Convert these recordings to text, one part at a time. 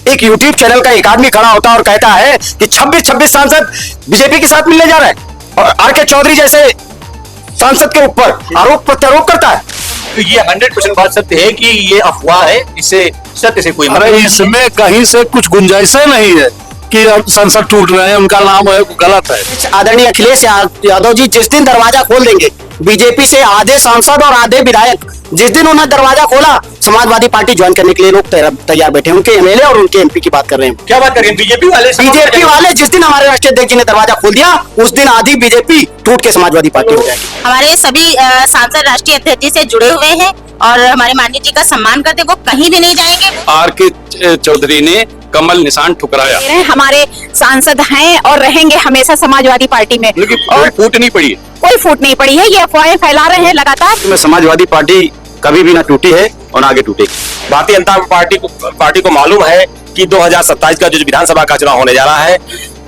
एक YouTube channel का एक आदमी खड़ा होता है और कहता है कि 26 सांसद बीजेपी के साथ मिलने जा रहे हैं और आर.के. चौधरी जैसे सांसद के ऊपर आरोप प्रत्यारोप करता है। तो ये 100% बात सत्य है कि ये अफवाह है, इससे सत्य से कोई अरे इसमें कहीं से कुछ गुंजाइश नहीं है कि संसद टूट रहे हैं, उनका नाम है गलत है। आदरणीय अखिलेश यादव जी जिस दिन दरवाजा खोल देंगे बीजेपी से आधे सांसद और आधे विधायक, जिस दिन उन्होंने दरवाजा खोला समाजवादी पार्टी ज्वाइन करने के लिए लोग तैयार बैठे हैं। उनके एमएलए और उनके एमपी की बात कर रहे हैं। क्या बात कर रहे हैं? बीजेपी वाले जिस दिन हमारे राष्ट्रीय अध्यक्ष जी ने दरवाजा खोल दिया उस दिन आधी बीजेपी टूट के समाजवादी पार्टी हो जाएगी। हमारे सभी सांसद राष्ट्रीय अध्यक्ष जी से जुड़े हुए हैं और हमारे माननीय जी का सम्मान करते, वो कहीं भी नहीं जाएंगे। आर.के. चौधरी ने कमल निशान ठुकराया। हमारे सांसद हैं और रहेंगे हमेशा समाजवादी पार्टी में, और फूट नहीं पड़ी, कोई फूट नहीं पड़ी है। ये अफवाहें फैला रहे हैं लगातार। समाजवादी पार्टी कभी भी ना टूटी है और आगे टूटेगी। भारतीय जनता पार्टी को मालूम है कि 2027 का जो विधानसभा का चुनाव होने जा रहा है,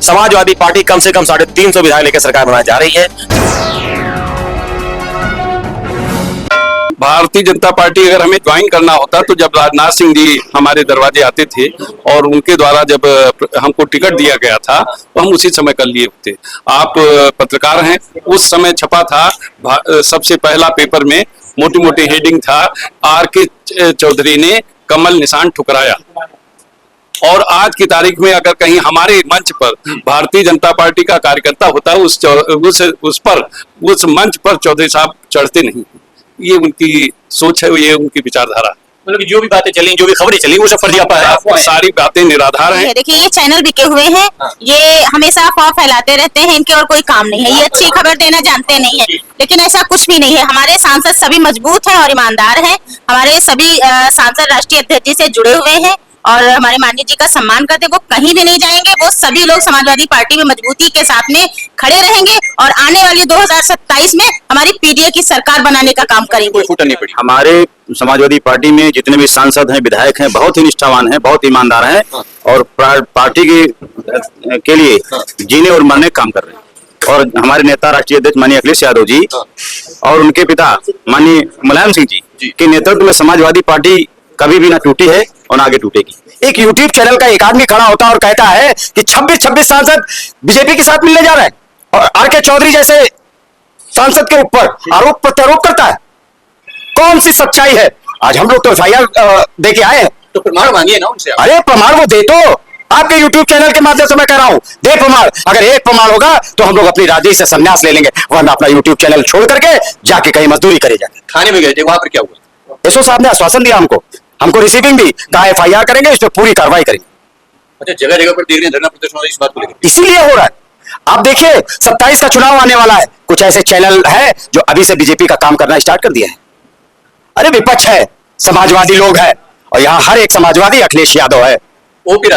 समाजवादी पार्टी कम से कम 350 विधायक लेकर सरकार बनाने जा रही है। भारतीय जनता पार्टी अगर हमें ज्वाइन करना होता तो जब राजनाथ सिंह जी हमारे दरवाजे आते थे और उनके द्वारा जब हमको टिकट दिया गया था तो हम उसी समय कर लिए होते। आप पत्रकार हैं, उस समय छपा था सबसे पहला पेपर में मोटी मोटी हेडिंग था आर.के. चौधरी ने कमल निशान ठुकराया। और आज की तारीख में अगर कहीं हमारे मंच पर भारतीय जनता पार्टी का कार्यकर्ता होता उस मंच पर चौधरी साहब चढ़ते नहीं। ये उनकी सोच है, ये उनकी विचारधारा। मतलब जो भी बातें चली, जो भी खबरें चली, वो सब फर्जियापा है, सारी बातें निराधार हैं। देखिए ये चैनल बिके हुए हैं, ये हमेशा अफवाह फैलाते रहते हैं, इनके और कोई काम नहीं है, ये अच्छी खबर देना जानते नहीं है, लेकिन ऐसा कुछ भी नहीं है। हमारे सांसद सभी मजबूत हैं और ईमानदार हैं। हमारे सभी सांसद राष्ट्रीय अध्यक्ष जी से जुड़े हुए हैं और हमारे माननीय जी का सम्मान करते, वो कहीं भी नहीं जाएंगे। वो सभी लोग समाजवादी पार्टी में मजबूती के साथ में खड़े रहेंगे और आने वाली 2027 में हमारी पीडीए की सरकार बनाने का काम करेंगे। फूटनी पड़ी। हमारे समाजवादी पार्टी में जितने भी सांसद हैं, विधायक हैं, बहुत ही निष्ठावान हैं, बहुत ईमानदार हैं और पार्टी के लिए जीने और मरने काम कर रहे हैं। और हमारे नेता राष्ट्रीय अध्यक्ष माननीय अखिलेश यादव जी और उनके पिता माननीय मुलायम सिंह जी के नेतृत्व में समाजवादी पार्टी कभी भी ना टूटी है और आगे टूटेगी। एक यूट्यूब चैनल का एक आदमी खड़ा होता है और कहता है कि 26 सांसद बीजेपी के साथ मिलने जा रहे हैं और आर.के. चौधरी जैसे सांसद के ऊपर आरोप प्रत्यारोप करता है। कौन सी सच्चाई है? आज हम लोग तो एफआईआर दे के आए हैं, तो प्रमाण मांगिए ना उनसे। अरे प्रमाण वो दे, तो आपके यूट्यूब चैनल के माध्यम से मैं कह रहा हूं दे प्रमाण। अगर एक प्रमाण होगा तो हम लोग अपनी राजनीति से संन्यास ले लेंगे, वरना अपना यूट्यूब चैनल छोड़ करके जाके कहीं मजदूरी करे जाके। थाने में गए थे, वहां पर क्या हुआ? एसओ साहब ने आश्वासन दिया हमको रिसीविंग दी, कहा एफआईआर करेंगे, इस पर पूरी कार्रवाई करेंगे। अच्छा, जगह जगह पर देख रहे हैं धरना प्रदर्शन हो रहा है इस बात को लेकर। इसीलिए हो रहा है। आप देखिए 27 का चुनाव आने वाला है, कुछ ऐसे चैनल है जो अभी से बीजेपी का काम करना स्टार्ट कर दिया है। अरे विपक्ष है, समाजवादी लोग हैं और यहाँ हर एक समाजवादी अखिलेश यादव है। ओपी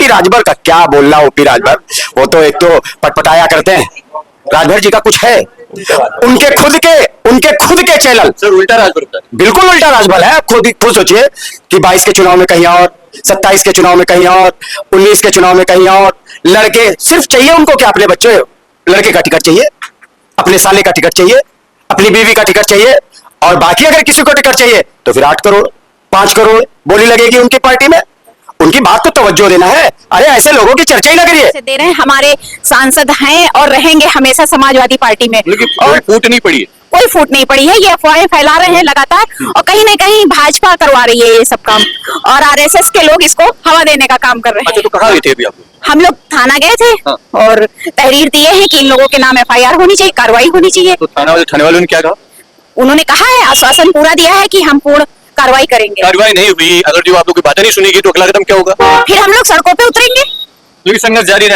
राजभर का क्या बोलना, ओपी राजभर वो तो एक तो पटपटाया करते हैं। राजभर जी का कुछ है? उनके खुद के चैनल सर उल्टा राजभर होता है। बिल्कुल उल्टा राजभर है। खुद सोचिए कि 22 के चुनाव में कहीं और, 27 के चुनाव में कहीं और, 19 के चुनाव में कहीं और। लड़के सिर्फ चाहिए उनको क्या? अपने बच्चे लड़के का टिकट चाहिए, अपने साले का टिकट चाहिए, अपनी बीवी का टिकट चाहिए और बाकी अगर किसी को टिकट चाहिए तो फिर 8 करोड़ 5 करोड़ बोली लगेगी उनकी पार्टी में। उनकी बात तो तवज्जो देना है। अरे ऐसे लोगों की चर्चा ही लग रही है। दे रहे हैं हमारे सांसद हैं और रहेंगे हमेशा समाजवादी पार्टी में, और फूट नहीं पड़ी, कोई फूट नहीं पड़ी है। ये अफवाहें फैला रहे हैं लगातार और कहीं ना कहीं भाजपा करवा रही है ये सब काम और आरएसएस के लोग इसको हवा देने का काम कर रहे हैं। अच्छा, तो कहाँ गए थे अभी आप? हम लोग थाना गए थे और तहरीर दिए हैं कि इन लोगों के नाम एफआईआर होनी चाहिए, कार्रवाई होनी चाहिए। तो थाने वालों ने क्या कहा? उन्होंने कहा है, आश्वासन पूरा दिया है कि हम पूर्ण कार्रवाई करेंगे। कार्रवाई नहीं हुई, अगर जो आप लोग की बातें नहीं सुनेगी तो अगला कदम क्या होगा? फिर हम लोग सड़कों पे उतरेंगे, लेकिन संघर्ष जारी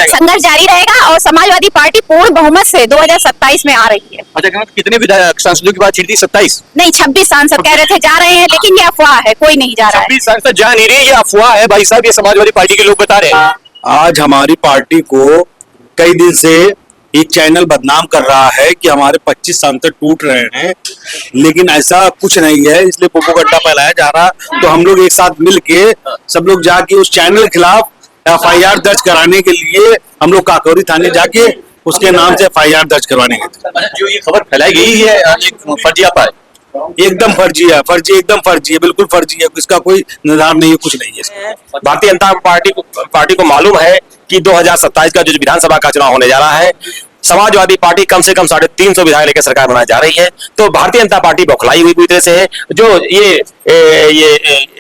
रहेगा और समाजवादी पार्टी पूर्ण बहुमत से 2027 में आ रही है। अच्छा, कितने विधायक सांसदों की बात छिड़ी? 27 नहीं, 26 सांसद कह रहे थे जा रहे हैं, लेकिन ये अफवाह है, कोई नहीं जा रहा है। 26 सांसद जा नहीं रहे, ये अफवाह है भाई साहब, ये समाजवादी पार्टी के लोग बता रहे हैं। आज हमारी पार्टी को कई दिन से एक चैनल बदनाम कर रहा है कि हमारे 25 सांसद टूट रहे हैं, लेकिन ऐसा कुछ नहीं है। इसलिए प्रोपेगेंडा फैलाया जा रहा। तो हम लोग एक साथ मिलके सब लोग जाके उस चैनल के खिलाफ एफआईआर दर्ज कराने के लिए हम लोग काकोरी थाने जाके उसके नाम से एफआईआर दर्ज करवाने गए थे। जो ये खबर फैलाई गई है एक फर्जियापा है, एकदम फर्जी है, फर्जी, एकदम फर्जी है, बिल्कुल फर्जी है। इसका कोई निर्धारण नहीं है, कुछ नहीं है। भारतीय जनता पार्टी को मालूम है कि 2027 का जो विधानसभा का चुनाव होने जा रहा है, समाजवादी पार्टी कम से कम 350 विधायक लेकर सरकार बनाने जा रही है। तो भारतीय जनता पार्टी बौखलाई हुई पूरी तरह से है। जो ये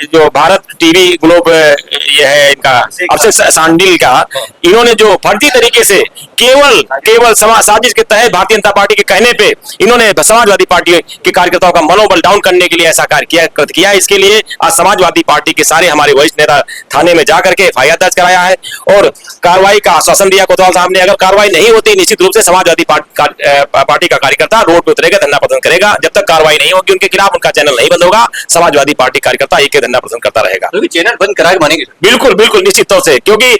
जो भारत टीवी ग्लोब ये है इनका अभिषेक सांडिल का, इन्होंने जो फर्जी तरीके से केवल साजिश के तहत भारतीय जनता पार्टी के कहने पे इन्होंने समाजवादी पार्टी के कार्यकर्ताओं का मनोबल डाउन करने के लिए ऐसा कार्य किया। इसके लिए आज समाजवादी पार्टी के सारे हमारे वरिष्ठ नेता थाने में जाकर के FIR दर्ज कराया है और कार्रवाई का आश्वासन दिया कोतवाल साहब ने। अगर कार्रवाई नहीं होती निश्चित रूप से समाजवादी पार्टी का कार्यकर्ता रोड पे उतरेगा, धरना प्रदर्शन करेगा। जब तक कार्रवाई नहीं होगी उनके खिलाफ, उनका चैनल नहीं बंद होगा, समाजवादी पार्टी कार्यकर्ता एक धरना प्रदर्शन करता रहेगा। तो चैनल बंद करा के मानेंगे? बिल्कुल बिल्कुल निश्चित तौर से, क्योंकि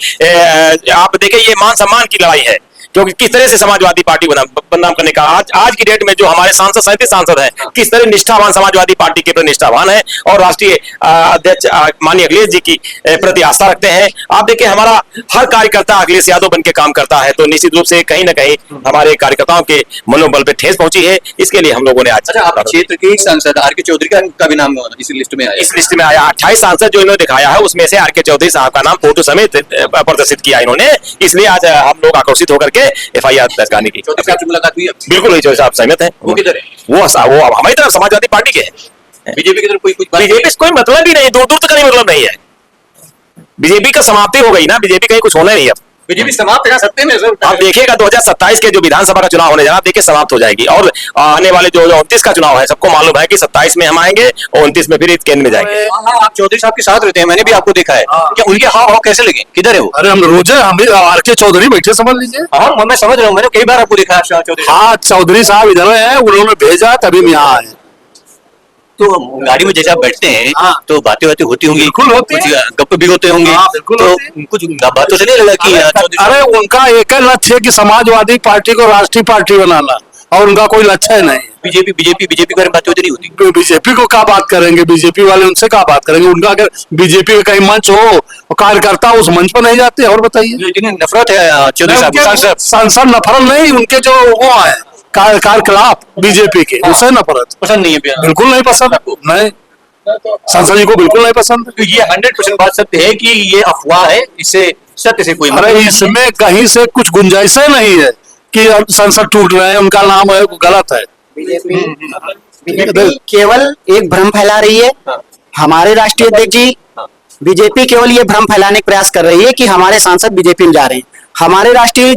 आप देखिए ये मान सम्मान की लड़ाई है। क्योंकि किस तरह से समाजवादी पार्टी बदनाम करने का आज की डेट में जो हमारे 37 सांसद हैं, किस तरह निष्ठावान समाजवादी पार्टी के प्रति निष्ठावान है और राष्ट्रीय अध्यक्ष माननीय अखिलेश जी की प्रति आस्था रखते हैं। आप देखिए हमारा हर कार्यकर्ता अखिलेश यादव बन के काम करता है, तो निश्चित रूप से कहीं ना कहीं हमारे कार्यकर्ताओं के मनोबल पे ठेस पहुंची है। इसके लिए हम लोगों ने आज आपके क्षेत्र के सांसद RK चौधरी का भी नाम इस लिस्ट में आया। इस लिस्ट में आया 28 सांसद जो इन्होंने दिखाया है, उसमें से RK चौधरी साहब का नाम फोटो समेत प्रदर्शित किया इन्होंने। इसलिए आज हम लोग आक्रोशित होकर के FIR दर्ज कराने की। चौधरी साहब से मुलाकात हुई? बिल्कुल हुई, चौधरी साहब सहमत है। वो किधर है? वो हमारी तरफ समाजवादी पार्टी के हैं। बीजेपी की तरफ कुछ बीजेपी से कोई मतलब ही नहीं, दूर दूर तक कहीं मतलब नहीं है। बीजेपी का समाप्ति हो गई ना, बीजेपी कहीं कुछ होना नहीं है। बीजेपी समाप्त है सत्ते में सर। आप देखिएगा 2027 के जो विधानसभा का चुनाव होने जा रहा है, देखिए समाप्त हो जाएगी। और आने वाले जो 29 का चुनाव है, सबको मालूम है कि 27 में हम आएंगे और 29 में फिर इस केंद्र में जाएंगे। आप चौधरी साहब के साथ रहते हैं, मैंने भी आपको देखा है। क्या उनके हाव कैसे लगे? किधर है वो? अरे हम रोज हम RK चौधरी बैठे, समझ लीजिए। हाँ मैं समझ रहा हूँ, मैंने कई बार आपको देखा है चौधरी। हाँ, चौधरी साहब इधर है, उन्होंने भेजा तभी हम यहाँ आए। तो गाड़ी में जैसे आप बैठते हैं तो बातें होती होंगी, बिल्कुल होती कुछ गप भी होते होंगे। हाँ, बिल्कुल तो होती। कुछ बातों से नहीं लगा कि अरे उनका एक ही लक्ष्य है कि समाजवादी पार्टी को राष्ट्रीय पार्टी बनाना, और उनका कोई लक्ष्य नहीं। बीजेपी के बारे में बातें होती नहीं होती? बीजेपी को क्या बात करेंगे, बीजेपी वाले उनसे क्या बात करेंगे। उनका अगर बीजेपी का कहीं मंच हो, कार्यकर्ता उस मंच पर नहीं जाते। और बताइए, जिन्हें नफरत है चौधरी साहब, सांसद नफरत नहीं, उनके जो वो है कार्यकलाप बीजेपी के, उससे नफरत पसंद नहीं है? बिल्कुल नहीं पसंद आपको, नहीं, सांसद जी को बिल्कुल नहीं पसंद। तो ये 100% बात सत्य है कि ये अफवाह है, इससे सत्य से कोई अरे इसमें कहीं से कुछ गुंजाइश नहीं है कि संसद टूट रहे हैं, उनका नाम है वो गलत है। बीजेपी केवल एक भ्रम फैला रही है। हमारे राष्ट्रीय अध्यक्ष जी, बीजेपी केवल ये भ्रम फैलाने का प्रयास कर रही है कि हमारे सांसद बीजेपी में जा रहे हैं। हमारे राष्ट्रीय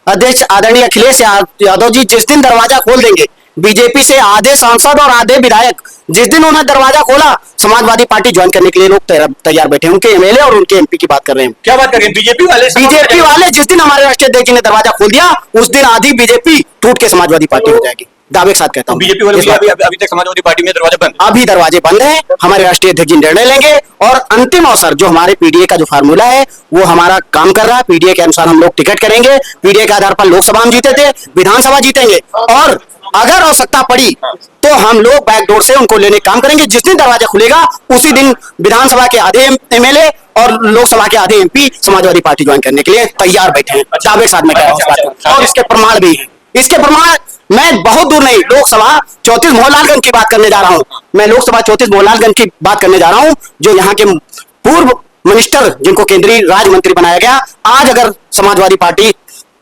अध्यक्ष आदरणीय अखिलेश यादव जी जिस दिन दरवाजा खोल देंगे, बीजेपी से आधे सांसद और आधे विधायक जिस दिन उन्होंने दरवाजा खोला, समाजवादी पार्टी ज्वाइन करने के लिए लोग तैयार बैठे हैं। उनके MLA और उनके MP की बात कर रहे हैं। क्या बात कर रहे हैं? बीजेपी वाले जिस दिन हमारे राष्ट्रीय अध्यक्ष जी ने दरवाजा खोल दिया, उस दिन आधी बीजेपी टूट के समाजवादी पार्टी हो जाएगी, दावे के साथ कहता हूँ। बीजेपी वाले अभी तक समाजवादी पार्टी में दरवाजा बंद, अभी दरवाजे बंद है। हमारे राष्ट्रीय अध्यक्ष जी निर्णय लेंगे और अंतिम अवसर जो हमारे PDA का जो फार्मूला है वो हमारा काम कर रहा है। PDA के अनुसार हम लोग टिकट करेंगे। PDA के आधार पर लोकसभा हम जीते थे, विधानसभा जीतेंगे, और अगर आवश्यकता पड़ी तो हम लोग बैकडोर से उनको लेने काम करेंगे। जिस दिन दरवाजा खुलेगा उसी दिन विधानसभा के आधे MLA और लोकसभा के आधे MP समाजवादी पार्टी ज्वाइन करने के लिए तैयार बैठे हैं। दावे के साथ में कह रहा हूं, और इसके प्रमाण भी हैं। इसके प्रमाण मैं बहुत दूर नहीं, लोकसभा 34 मोहनलालगंज की बात करने जा रहा हूं। मैं लोकसभा 34 मोहनलालगंज की बात करने जा रहा हूं, जो यहाँ के पूर्व मिनिस्टर जिनको केंद्रीय राज्य मंत्री बनाया गया, आज अगर समाजवादी पार्टी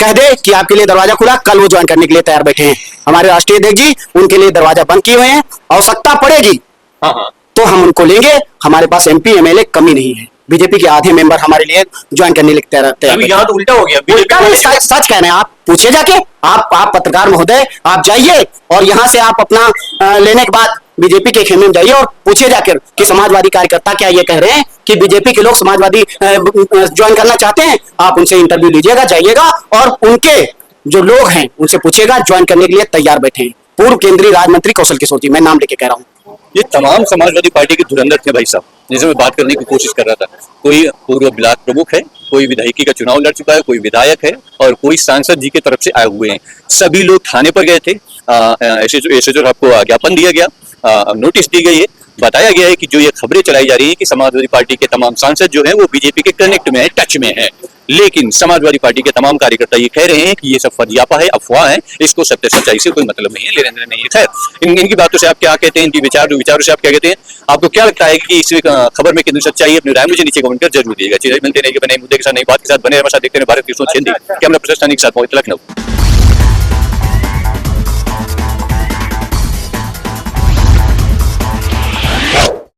कह दे कि आपके लिए दरवाजा खुला, कल वो ज्वाइन करने के लिए तैयार बैठे हैं। हमारे राष्ट्रीय अध्यक्ष जी उनके लिए दरवाजा बंद किए हुए हैं। आवश्यकता पड़ेगी तो हम उनको लेंगे। हमारे पास MP MLA कमी नहीं है। बीजेपी के आधे मेंबर हमारे लिए ज्वाइन करने के लिए तैयार। यहाँ तो उल्टा हो गया। उल्टा नहीं, सच कह रहे हैं। आप पूछिए जाके, आप पत्रकार महोदय, आप जाइए और यहाँ से आप अपना लेने के बाद बीजेपी के खेमे में जाइए और पूछिए जाकर कि समाजवादी कार्यकर्ता क्या ये कह रहे हैं कि बीजेपी के लोग समाजवादी ज्वाइन करना चाहते हैं। आप उनसे इंटरव्यू लीजिएगा, जाइएगा और उनके जो लोग हैं उनसे पूछिएगा, ज्वाइन करने के लिए तैयार बैठे हैं। पूर्व केंद्रीय राज्य मंत्री कौशल किशोर जी, मैं नाम लेके कह रहा हूँ। ये तमाम समाजवादी पार्टी के धुरंधर थे भाई साहब, जिसे मैं बात करने की कोशिश कर रहा था। कोई पूर्व ब्लॉक प्रमुख है, कोई विधायकी का चुनाव लड़ चुका है, कोई विधायक है और कोई सांसद जी की तरफ से आए हुए हैं। सभी लोग थाने पर गए थे। ऐसे जो आपको ज्ञापन दिया गया, नोटिस दी गई है बताया गया है कि जो ये खबरें चलाई जा रही है कि समाजवादी पार्टी के तमाम सांसद जो हैं वो बीजेपी के कनेक्ट में है, टच में है, लेकिन समाजवादी पार्टी के तमाम कार्यकर्ता ये कह रहे हैं कि ये सब फर्जियापा है, अफवाह है, इसको सत्य सच्चाई से कोई मतलब नहीं है, लेने देना नहीं है। खैर इनकी बातों से आप क्या कहते हैं, इनकी विचारों से आप क्या कहते हैं? आपको क्या लगता है कि इस खबर में कितनी सच्चाई है? अपनी राय मुझे नीचे कमेंट कर जरूर दिएगा। चीजें मिलते रहेंगे नए मुद्दे के साथ, नई बात के साथ बने हमारे साथ। देखते हैं भारत की सोच हिंदी। कैमरा पर्सन के साथ मोहित लखनऊ।